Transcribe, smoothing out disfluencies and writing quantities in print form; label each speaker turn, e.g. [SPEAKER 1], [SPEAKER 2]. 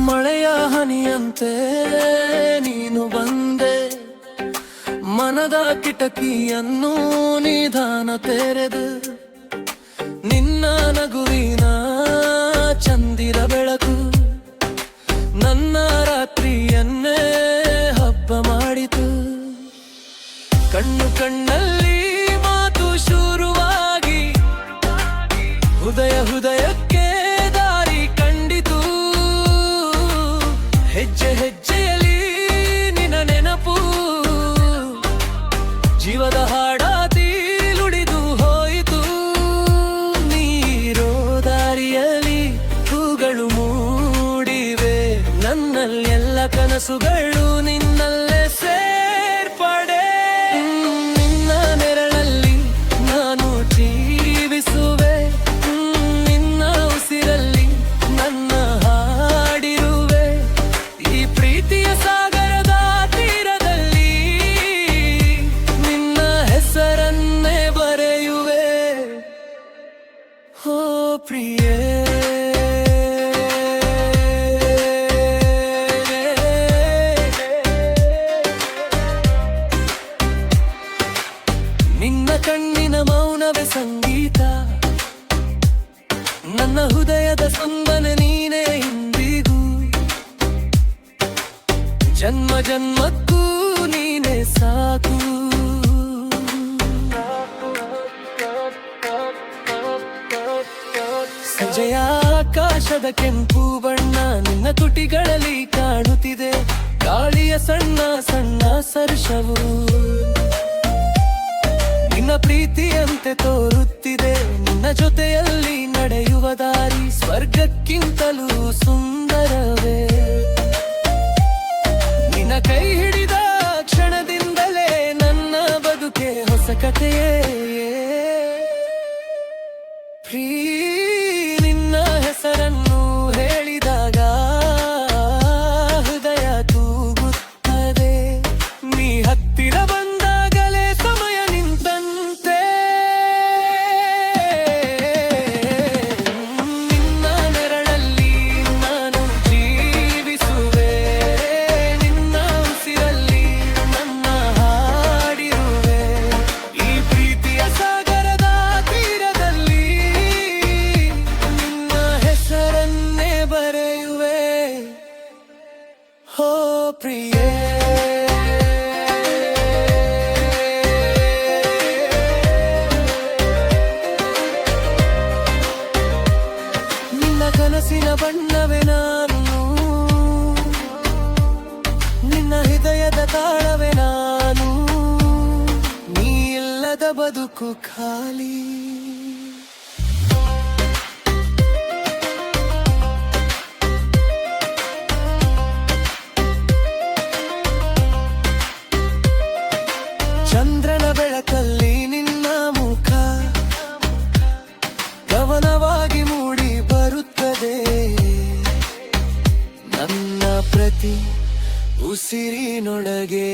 [SPEAKER 1] ಮಳೆಯ ಹನಿಯಂತೆ ನೀನು ಬಂದೆ, ಮನದ ಕಿಟಕಿಯನ್ನು ನಿಧಾನ ತೆರೆದು, ನಿನ್ನ ನಗುವಿನ ಚಂದಿರ ಬೆಳಕು ನನ್ನ ರಾತ್ರಿಯನ್ನೇ ಹಬ್ಬ ಮಾಡಿತು. ಕಣ್ಣು ಕಣ್ಣಲ್ಲಿ ಮಾತು ಶುರುವಾಗಿ ಹೃದಯ ಹೃದಯಕ್ಕೆ ದಾರಿ ಕಂಡಿತು. ಹೆಜ್ಜೆ ಹೆಜ್ಜೆಯಲ್ಲಿ ನಿನ್ನ ನೆನಪು ಜೀವದ ಹಾಡಾತಿ ಲುಡಿದು ಹೋಯಿತು. ನೀರೋ ದಾರಿಯಲ್ಲಿ ಹೂಗಳು ಮೂಡಿವೆ, ನನ್ನಲ್ಲೆಲ್ಲ ಕನಸುಗಳು ನಿನ್ನಲ್ಲೇ ಸೇರ್ಪಡೆ. ನಿನ್ನ ನೆರಳಲ್ಲಿ ನಾನು ಜೀವಿಸುವೆ, ನಿನ್ನ ಉಸಿರಲ್ಲಿ ನನ್ನ ಹಾಡಿರುವೆ. ಈ ಪ್ರೀತಿಯ ಸಾಗರದ ತೀರದಲ್ಲಿ ನಿನ್ನ ಹೆಸರನ್ನೇ ಬರೆಯುವೆ. ಓ ಪ್ರಿಯೇ, ನಿನ್ನ ಕಣ್ಣಿನ ಮೌನವೇ ಸಂಗೀತ, ನನ್ನ ಹೃದಯದ ಸ್ಪಂದನೆ ನೀನೇ ಇಂದಿಗೂ. ಜನ್ಮ ಜನ್ಮಕ್ಕೂ ನೀನೇ ಸಾಕು. ಸಂಜೆಯ ಆಕಾಶದ ಕೆಂಪು ಬಣ್ಣ ನಿನ್ನ ತುಟಿಗಳಲ್ಲಿ ಕಾಣುತ್ತಿದೆ, ಗಾಳಿಯ ಸಣ್ಣ ಸಣ್ಣ ಸ್ಪರ್ಶವು ನಿನ್ನ ಪ್ರೀತಿಯಂತೆ ತೋರುತ್ತಿದೆ. ನಿನ್ನ ಜೊತೆಯಲ್ಲಿ ನಡೆಯುವ ದಾರಿ ಸ್ವರ್ಗಕ್ಕಿಂತಲೂ ಸುಂದರವೇ. ನಿನ್ನ ಕೈ ಹಿಡಿದ ಕ್ಷಣದಿಂದಲೇ ನನ್ನ ಬದುಕೆ ಹೊಸ ಕಥೆಯೇ. ನಿನ್ನ ಹೆಸರನ್ನು ಹೇಳಿದಾಗ ಹೃದಯ ತೂಗುತ್ತದೆ, ನೀ ಹತ್ತಿರ ಬಂದಾಗಲೇ ಸಮಯ ನಿಂತಂತೆ. ನಿನ್ನ ನೆರಳಲ್ಲಿ ನಾನು ಜೀವಿಸುವೆ, ನಿನ್ನ ಉಸಿರಲ್ಲಿ ನನ್ನ ಹಾಡಿರುವೆ. ಈ ಪ್ರೀತಿಯ ಸಾಗರದ ತೀರದಲ್ಲಿ ನಿನ್ನ ಹೆಸರನ್ನೇ ಬರೆಯುವೆ. ಓ ಪ್ರಿಯೇ, ನಿನ್ನ ಕನಸಿನ ಬಣ್ಣವೇ ನಾನು, ನಿನ್ನ ಹೃದಯದ ತಾಳವೇ ನಾನು. ನೀ ಇಲ್ಲದ ಬದುಕು ಖಾಲಿ. ಚಂದ್ರನ ಬೆಳಕಲ್ಲಿ ನಿನ್ನ ಮುಖ ಗಮನವಾಗಿ ಮೂಡಿ ಬರುತ್ತದೆ. ನನ್ನ ಪ್ರತಿ ಉಸಿರಿನೊಳಗೆ